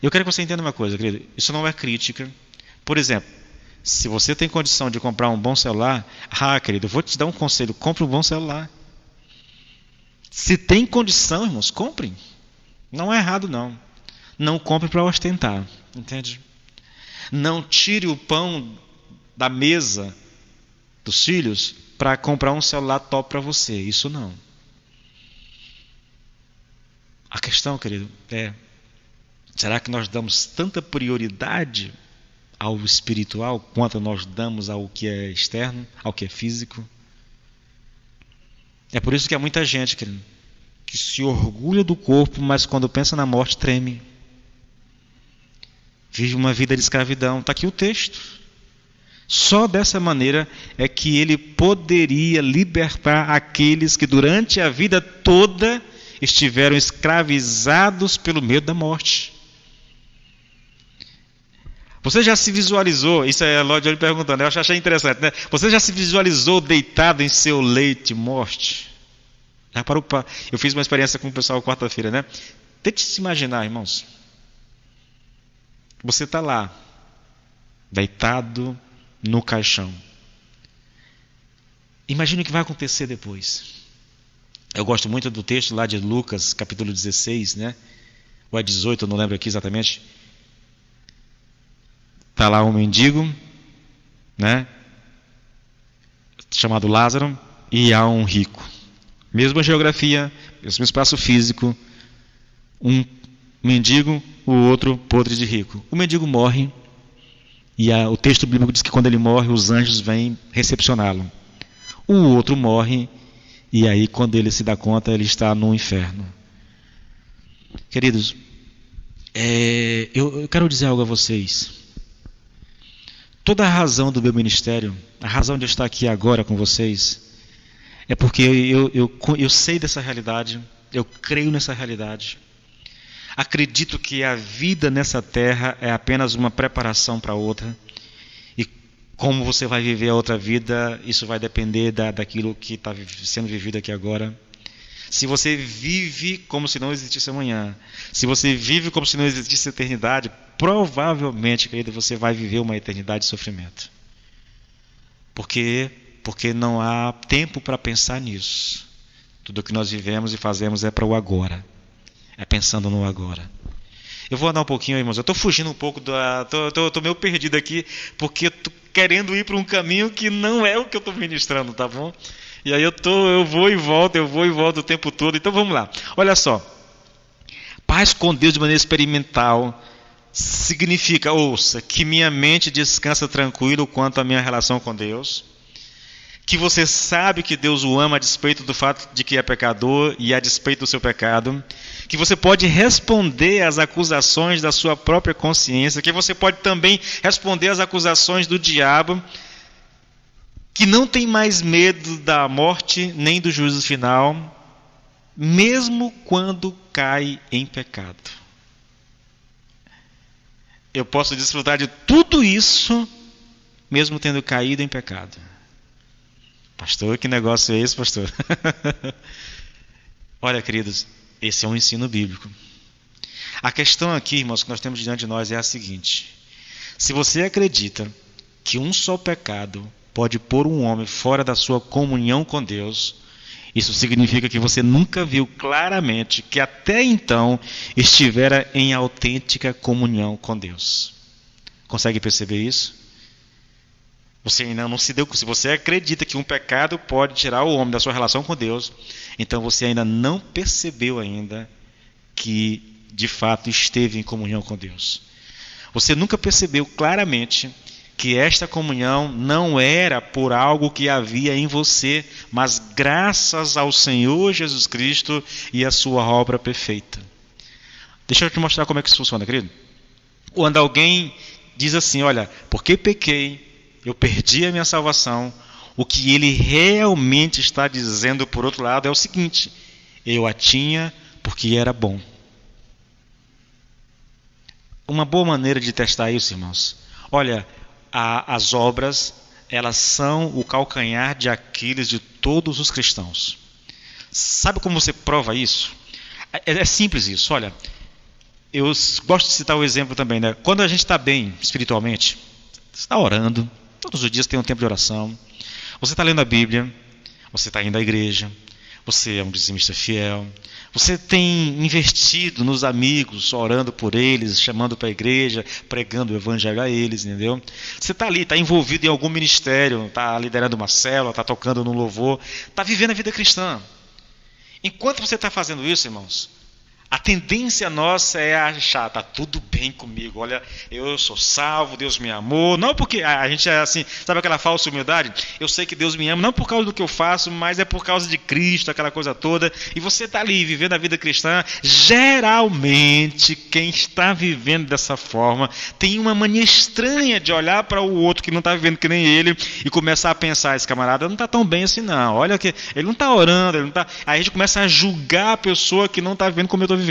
Eu quero que você entenda uma coisa, querido. Isso não é crítica. Por exemplo, se você tem condição de comprar um bom celular, querido, eu vou te dar um conselho, compre um bom celular. Se tem condição, irmãos, compre. Não é errado, não. Não compre para ostentar, entende? Não tire o pão da mesa dos filhos para comprar um celular top para você. Isso não. A questão, querido, será que nós damos tanta prioridade ao espiritual quanto nós damos ao que é externo, ao que é físico? É por isso que há muita gente, querido, que se orgulha do corpo, mas quando pensa na morte treme. Vive uma vida de escravidão. Está aqui o texto. Só dessa maneira é que ele poderia libertar aqueles que durante a vida toda estiveram escravizados pelo medo da morte. Você já se visualizou, isso é Lloyd perguntando, eu achei interessante, né? Você já se visualizou deitado em seu leito de morte? Já parou para... Eu fiz uma experiência com o pessoal quarta-feira, né? Tente se imaginar, irmãos. Você está lá, deitado no caixão. Imagine o que vai acontecer depois. Eu gosto muito do texto lá de Lucas, capítulo 16, né? Ou é 18, eu não lembro aqui exatamente. Está lá um mendigo, né? Chamado Lázaro, e há um rico. Mesma geografia, mesmo espaço físico. Um mendigo, o outro podre de rico. O mendigo morre, e o texto bíblico diz que quando ele morre, os anjos vêm recepcioná-lo. O outro morre, e aí quando ele se dá conta, ele está no inferno. Queridos, eu quero dizer algo a vocês. Toda a razão do meu ministério, a razão de eu estar aqui agora com vocês, é porque eu sei dessa realidade, eu creio nessa realidade. Acredito que a vida nessa terra é apenas uma preparação para outra. E como você vai viver a outra vida, isso vai depender daquilo que está sendo vivido aqui agora. Se você vive como se não existisse amanhã, se você vive como se não existisse eternidade, provavelmente, querido, você vai viver uma eternidade de sofrimento. Porque não há tempo para pensar nisso. Tudo o que nós vivemos e fazemos é para o agora. É pensando no agora. Eu vou andar um pouquinho, irmãos. Eu estou fugindo um pouco Estou meio perdido aqui, porque estou querendo ir para um caminho que não é o que eu estou ministrando, tá bom? E aí eu vou e volto o tempo todo. Então vamos lá. Olha só. Paz com Deus de maneira experimental significa, ouça, que minha mente descansa tranquilo quanto à minha relação com Deus. Que você sabe que Deus o ama a despeito do fato de que é pecador e a despeito do seu pecado. Que você pode responder às acusações da sua própria consciência. Que você pode também responder às acusações do diabo. Que não tem mais medo da morte nem do juízo final, mesmo quando cai em pecado. Eu posso desfrutar de tudo isso, mesmo tendo caído em pecado. Pastor, que negócio é esse, pastor? Olha, queridos, esse é um ensino bíblico. A questão aqui, irmãos, que nós temos diante de nós é a seguinte. Se você acredita que um só pecado pode pôr um homem fora da sua comunhão com Deus, isso significa que você nunca viu claramente que até então estivera em autêntica comunhão com Deus. Consegue perceber isso? Você ainda não se deu. Se você acredita que um pecado pode tirar o homem da sua relação com Deus, então você ainda não percebeu ainda que de fato esteve em comunhão com Deus. Você nunca percebeu claramente que esta comunhão não era por algo que havia em você, mas graças ao Senhor Jesus Cristo e a sua obra perfeita. Deixa eu te mostrar como é que isso funciona, querido. Quando alguém diz assim, olha, porque pequei, eu perdi a minha salvação, o que ele realmente está dizendo, por outro lado, é o seguinte, eu a tinha porque era bom. Uma boa maneira de testar isso, irmãos, olha, as obras, elas são o calcanhar de Aquiles de todos os cristãos. Sabe como você prova isso? É simples isso, olha. Eu gosto de citar o exemplo também, né? Quando a gente está bem espiritualmente, você está orando, todos os dias tem um tempo de oração, você está lendo a Bíblia, você está indo à igreja, você é um dizimista fiel, você tem investido nos amigos, orando por eles, chamando para a igreja, pregando o evangelho a eles, entendeu? Você está ali, está envolvido em algum ministério, está liderando uma célula, está tocando no louvor, está vivendo a vida cristã. Enquanto você está fazendo isso, irmãos, a tendência nossa é achar, está tudo bem comigo, olha, eu sou salvo, Deus me amou, não porque a gente é assim, sabe aquela falsa humildade? Eu sei que Deus me ama, não por causa do que eu faço, mas é por causa de Cristo, aquela coisa toda, e você está ali vivendo a vida cristã. Geralmente, quem está vivendo dessa forma, tem uma mania estranha de olhar para o outro que não está vivendo que nem ele, e começar a pensar, esse camarada não está tão bem assim não, olha que ele não está orando, ele não tá... Aí a gente começa a julgar a pessoa que não está vivendo como eu estou vivendo.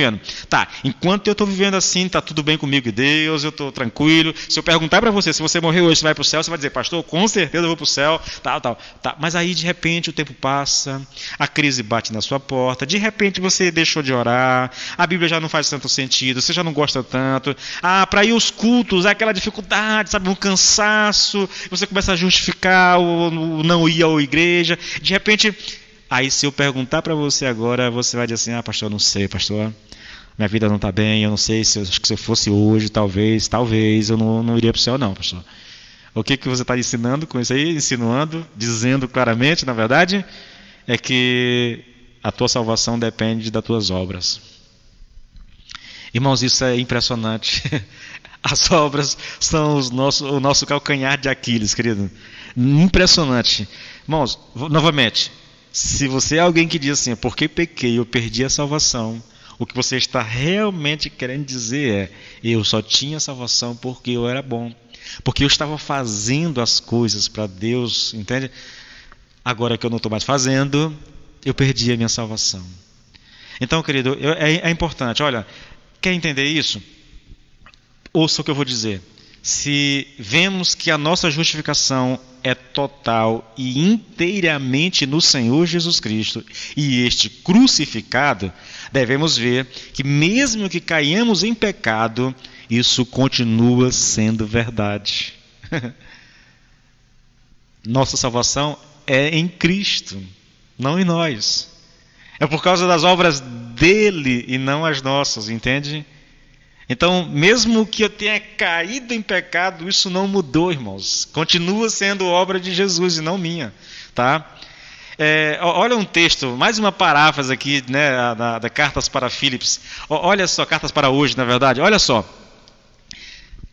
Tá, enquanto eu estou vivendo assim, está tudo bem comigo e Deus, eu estou tranquilo. Se eu perguntar para você, se você morrer hoje, você vai para o céu, você vai dizer, pastor, com certeza eu vou para o céu, tal. Mas aí de repente o tempo passa, a crise bate na sua porta, de repente você deixou de orar, a Bíblia já não faz tanto sentido, você já não gosta tanto, para ir aos cultos, aquela dificuldade, sabe, um cansaço, você começa a justificar o não ir à igreja, de repente... Aí se eu perguntar para você agora, você vai dizer assim, pastor, eu não sei, pastor, minha vida não está bem, eu não sei, acho que se eu fosse hoje, talvez eu não iria para o céu não, pastor. O que você está ensinando com isso aí? Insinuando, dizendo claramente, na verdade, é que a tua salvação depende das tuas obras. Irmãos, isso é impressionante. As obras são o nosso calcanhar de Aquiles, querido. Impressionante. Irmãos, novamente, se você é alguém que diz assim, porque pequei, eu perdi a salvação, o que você está realmente querendo dizer é, eu só tinha salvação porque eu era bom, porque eu estava fazendo as coisas para Deus, entende? Agora que eu não estou mais fazendo, eu perdi a minha salvação. Então, querido, é importante, olha, quer entender isso? Ouça o que eu vou dizer. Se vemos que a nossa justificação é total e inteiramente no Senhor Jesus Cristo e este crucificado, devemos ver que mesmo que caiamos em pecado, isso continua sendo verdade. Nossa salvação é em Cristo, não em nós. É por causa das obras dele e não as nossas, entende? Então, mesmo que eu tenha caído em pecado, isso não mudou, irmãos. Continua sendo obra de Jesus e não minha, tá? Olha um texto, mais uma paráfrase aqui, né, da Cartas para Filipos. Olha só, Cartas para hoje, na verdade. Olha só.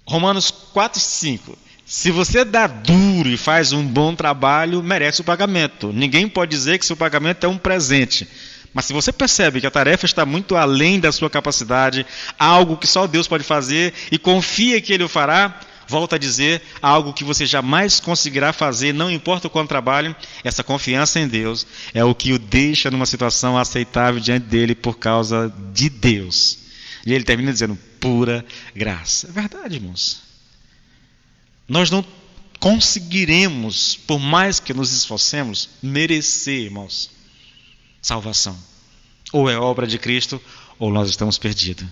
Romanos 4:5. Se você dá duro e faz um bom trabalho, merece o pagamento. Ninguém pode dizer que seu pagamento é um presente. Mas se você percebe que a tarefa está muito além da sua capacidade, algo que só Deus pode fazer, e confia que Ele o fará, volta a dizer, algo que você jamais conseguirá fazer, não importa o quanto trabalhe, essa confiança em Deus é o que o deixa numa situação aceitável diante dele por causa de Deus. E ele termina dizendo, pura graça. É verdade, irmãos. Nós não conseguiremos, por mais que nos esforcemos, merecer, irmãos, salvação. Ou é obra de Cristo, ou nós estamos perdidos.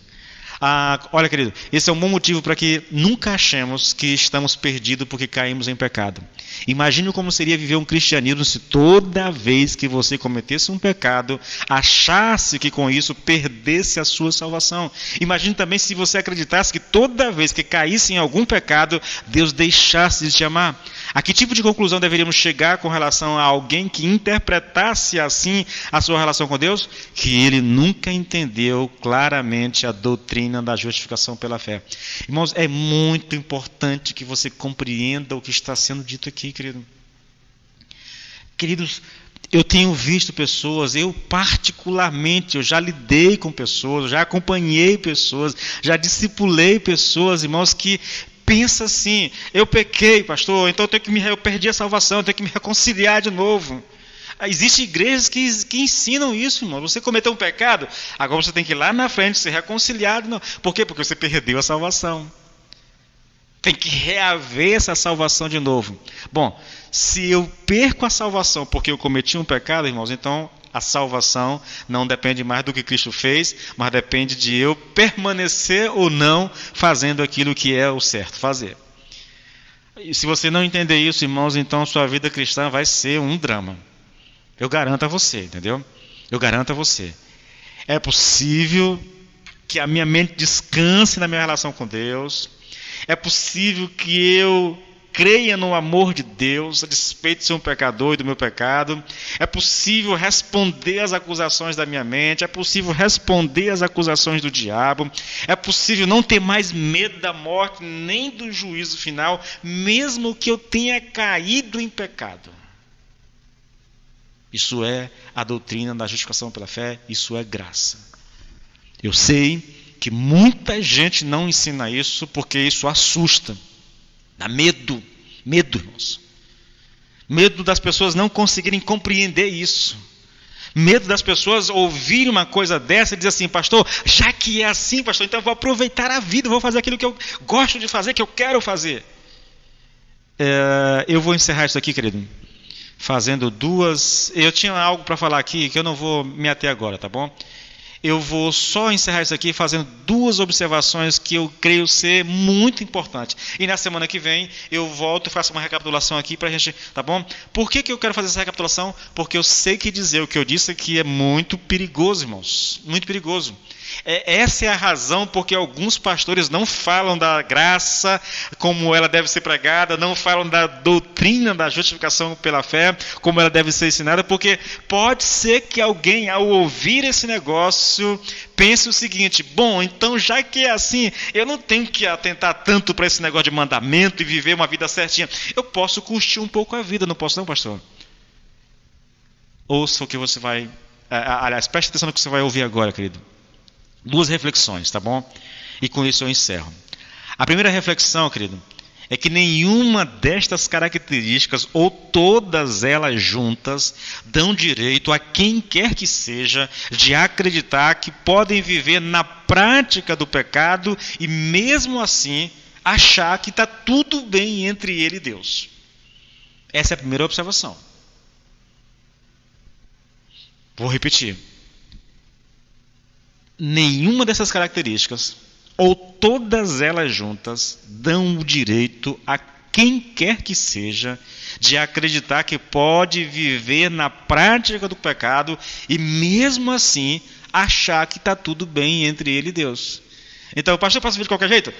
Olha, querido, esse é um bom motivo para que nunca achemos que estamos perdidos porque caímos em pecado. Imagine como seria viver um cristianismo se toda vez que você cometesse um pecado, achasse que com isso perdesse a sua salvação. Imagine também se você acreditasse que toda vez que caísse em algum pecado, Deus deixasse de te amar. A que tipo de conclusão deveríamos chegar com relação a alguém que interpretasse assim a sua relação com Deus? Que ele nunca entendeu claramente a doutrina da justificação pela fé. Irmãos, é muito importante que você compreenda o que está sendo dito aqui, querido. Queridos, eu tenho visto pessoas, eu particularmente, eu já lidei com pessoas, já acompanhei pessoas, já discipulei pessoas, irmãos, que pensa assim, eu pequei, pastor, então eu perdi a salvação, eu tenho que me reconciliar de novo. Existem igrejas que ensinam isso, irmão. Você cometeu um pecado, agora você tem que ir lá na frente ser reconciliado. Não. Por quê? Porque você perdeu a salvação. Tem que reaver essa salvação de novo. Bom, se eu perco a salvação porque eu cometi um pecado, irmãos, então a salvação não depende mais do que Cristo fez, mas depende de eu permanecer ou não fazendo aquilo que é o certo fazer. E se você não entender isso, irmãos, então sua vida cristã vai ser um drama. Eu garanto a você, entendeu? Eu garanto a você. É possível que a minha mente descanse na minha relação com Deus. É possível que eu creia no amor de Deus, a despeito de ser um pecador e do meu pecado. É possível responder às acusações da minha mente. É possível responder às acusações do diabo. É possível não ter mais medo da morte, nem do juízo final, mesmo que eu tenha caído em pecado. Isso é a doutrina da justificação pela fé, isso é graça. Eu sei que muita gente não ensina isso porque isso assusta. Dá medo, irmãos. Medo das pessoas não conseguirem compreender isso. Medo das pessoas ouvirem uma coisa dessa e dizer assim, pastor, já que é assim, pastor, então eu vou aproveitar a vida, vou fazer aquilo que eu gosto de fazer, que eu quero fazer. Eu vou encerrar isso aqui, querido, fazendo duas... Eu tinha algo para falar aqui que eu não vou me ater agora, tá bom? Eu vou só encerrar isso aqui fazendo duas observações que eu creio ser muito importantes. E na semana que vem eu volto e faço uma recapitulação aqui para a gente, tá bom? Por que eu quero fazer essa recapitulação? Porque eu sei que dizer o que eu disse aqui é muito perigoso, irmãos. Muito perigoso. Essa é a razão porque alguns pastores não falam da graça como ela deve ser pregada, não falam da doutrina da justificação pela fé como ela deve ser ensinada, porque pode ser que alguém, ao ouvir esse negócio, pense o seguinte, bom, então já que é assim, eu não tenho que atentar tanto para esse negócio de mandamento e viver uma vida certinha, eu posso curtir um pouco a vida, não posso não, pastor? Ouça o que você vai... Aliás, preste atenção no que você vai ouvir agora, querido. Duas reflexões, tá bom? E com isso eu encerro. A primeira reflexão, querido, é que nenhuma destas características, ou todas elas juntas, dão direito a quem quer que seja de acreditar que podem viver na prática do pecado e mesmo assim achar que está tudo bem entre ele e Deus. Essa é a primeira observação. Vou repetir. Nenhuma dessas características, ou todas elas juntas, dão o direito a quem quer que seja de acreditar que pode viver na prática do pecado e mesmo assim achar que está tudo bem entre ele e Deus. Então, o pastor passa a vida de qualquer jeito?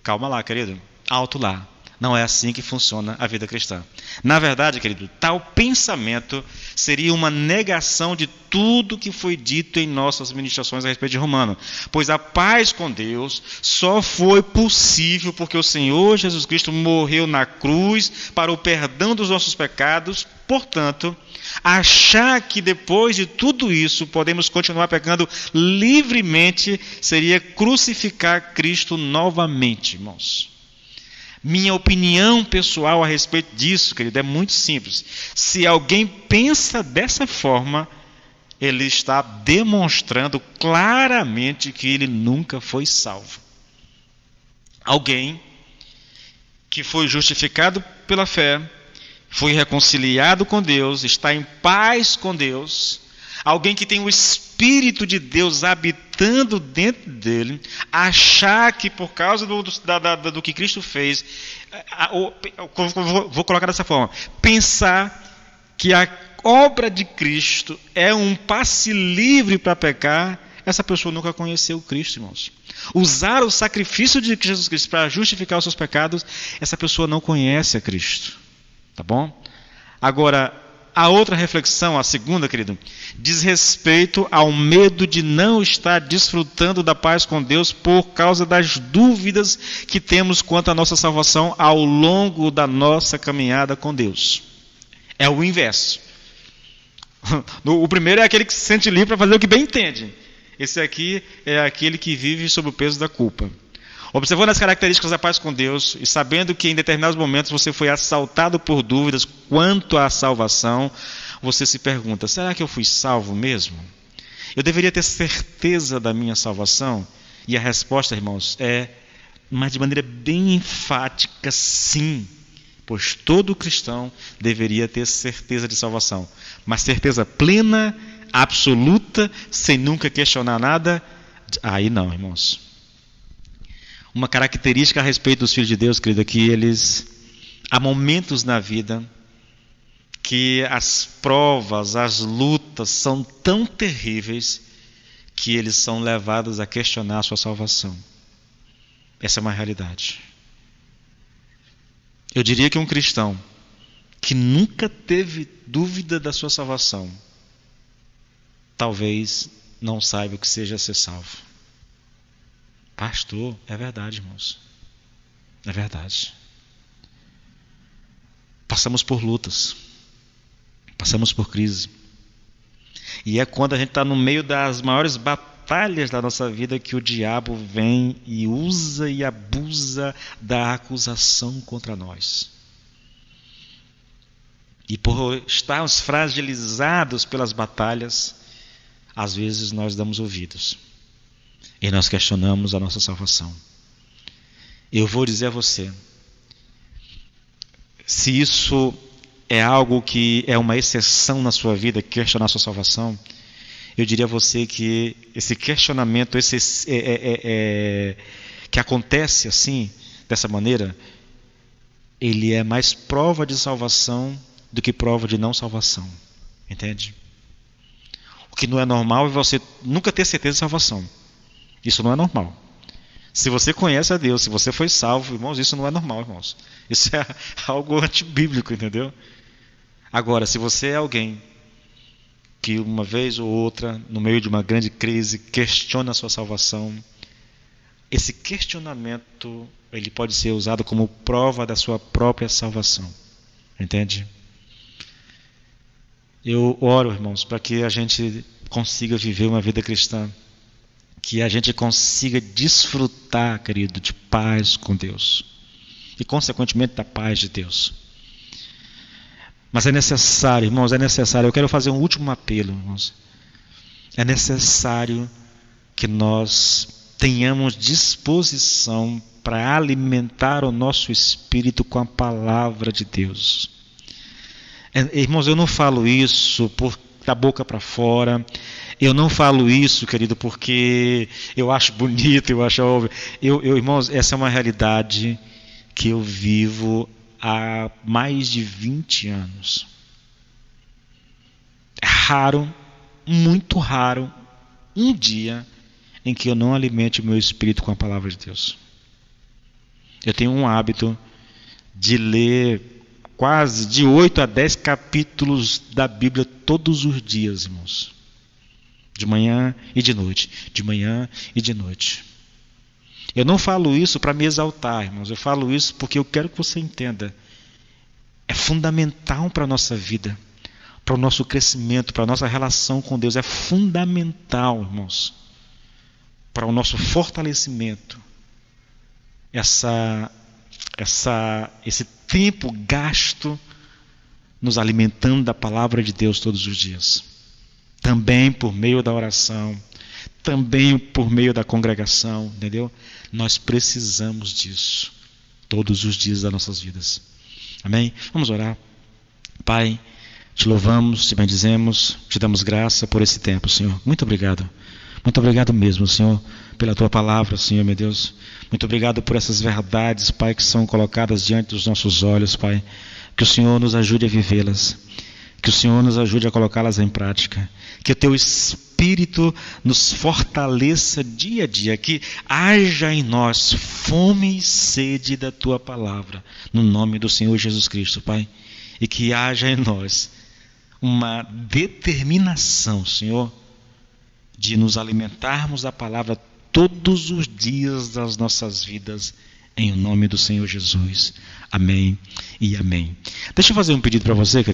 Calma lá, querido. Alto lá. Não é assim que funciona a vida cristã. Na verdade, querido, tal pensamento seria uma negação de tudo que foi dito em nossas ministrações a respeito de Romano. Pois a paz com Deus só foi possível porque o Senhor Jesus Cristo morreu na cruz para o perdão dos nossos pecados. Portanto, achar que depois de tudo isso podemos continuar pecando livremente seria crucificar Cristo novamente, irmãos. Minha opinião pessoal a respeito disso, querido, é muito simples. Se alguém pensa dessa forma, ele está demonstrando claramente que ele nunca foi salvo. Alguém que foi justificado pela fé, foi reconciliado com Deus, está em paz com Deus, alguém que tem o Espírito de Deus habitando dentro dele, achar que por causa do que Cristo fez, vou colocar dessa forma, pensar que a obra de Cristo é um passe livre para pecar, essa pessoa nunca conheceu Cristo, irmãos. Usar o sacrifício de Jesus Cristo para justificar os seus pecados, essa pessoa não conhece a Cristo. Tá bom? Agora, a outra reflexão, a segunda, querido, diz respeito ao medo de não estar desfrutando da paz com Deus por causa das dúvidas que temos quanto à nossa salvação ao longo da nossa caminhada com Deus. É o inverso. O primeiro é aquele que se sente livre para fazer o que bem entende. Esse aqui é aquele que vive sob o peso da culpa. Observando as características da paz com Deus e sabendo que em determinados momentos você foi assaltado por dúvidas quanto à salvação, você se pergunta, será que eu fui salvo mesmo? Eu deveria ter certeza da minha salvação? E a resposta, irmãos, mas de maneira bem enfática, sim. pois todo cristão deveria ter certeza de salvação. Mas certeza plena, absoluta, sem nunca questionar nada, aí não, irmãos. Uma característica a respeito dos filhos de Deus, querido, é que há momentos na vida que as provas, as lutas são tão terríveis que eles são levados a questionar a sua salvação. Essa é uma realidade. Eu diria que um cristão que nunca teve dúvida da sua salvação, talvez não saiba o que seja ser salvo. Pastor, é verdade, irmãos. É verdade. Passamos por lutas. Passamos por crise. E é quando a gente está no meio das maiores batalhas da nossa vida que o diabo vem e usa e abusa da acusação contra nós. E por estarmos fragilizados pelas batalhas, às vezes nós damos ouvidos. E nós questionamos a nossa salvação. Eu vou dizer a você, se isso é algo que é uma exceção na sua vida, questionar a sua salvação, eu diria a você que esse questionamento, que acontece assim, dessa maneira, ele é mais prova de salvação do que prova de não salvação. Entende? O que não é normal é você nunca ter certeza de salvação. Isso não é normal. Se você conhece a Deus, se você foi salvo, irmãos, isso não é normal, irmãos. Isso é algo antibíblico, entendeu? Agora, se você é alguém que uma vez ou outra, no meio de uma grande crise, questiona a sua salvação, esse questionamento ele pode ser usado como prova da sua própria salvação. Entende? Eu oro, irmãos, para que a gente consiga viver uma vida cristã, que a gente consiga desfrutar, querido, de paz com Deus e, consequentemente, da paz de Deus. Mas é necessário, irmãos, eu quero fazer um último apelo, irmãos. É necessário que nós tenhamos disposição para alimentar o nosso espírito com a palavra de Deus. Irmãos, eu não falo isso da boca para fora. Eu não falo isso, querido, porque eu acho bonito, eu acho óbvio. Irmãos, essa é uma realidade que eu vivo há mais de 20 anos. É raro, muito raro, um dia em que eu não alimente o meu espírito com a palavra de Deus. Eu tenho um hábito de ler quase de 8 a 10 capítulos da Bíblia todos os dias, irmãos. De manhã e de noite. De manhã e de noite. Eu não falo isso para me exaltar, irmãos. Eu falo isso porque eu quero que você entenda. É fundamental para a nossa vida, para o nosso crescimento, para a nossa relação com Deus. É fundamental, irmãos, para o nosso fortalecimento. Esse tempo gasto nos alimentando da palavra de Deus todos os dias. Também por meio da oração, também por meio da congregação, entendeu? Nós precisamos disso todos os dias das nossas vidas. Amém? Vamos orar. Pai, te louvamos, te bendizemos, te damos graça por esse tempo, Senhor. Muito obrigado. Muito obrigado mesmo, Senhor, pela tua palavra, Senhor, meu Deus. Muito obrigado por essas verdades, Pai, que são colocadas diante dos nossos olhos, Pai. Que o Senhor nos ajude a vivê-las. Que o Senhor nos ajude a colocá-las em prática. Que o teu Espírito nos fortaleça dia a dia. Que haja em nós fome e sede da tua palavra. No nome do Senhor Jesus Cristo, Pai. E que haja em nós uma determinação, Senhor, de nos alimentarmos da palavra todos os dias das nossas vidas. Em nome do Senhor Jesus. Amém e amém. Deixa eu fazer um pedido para você,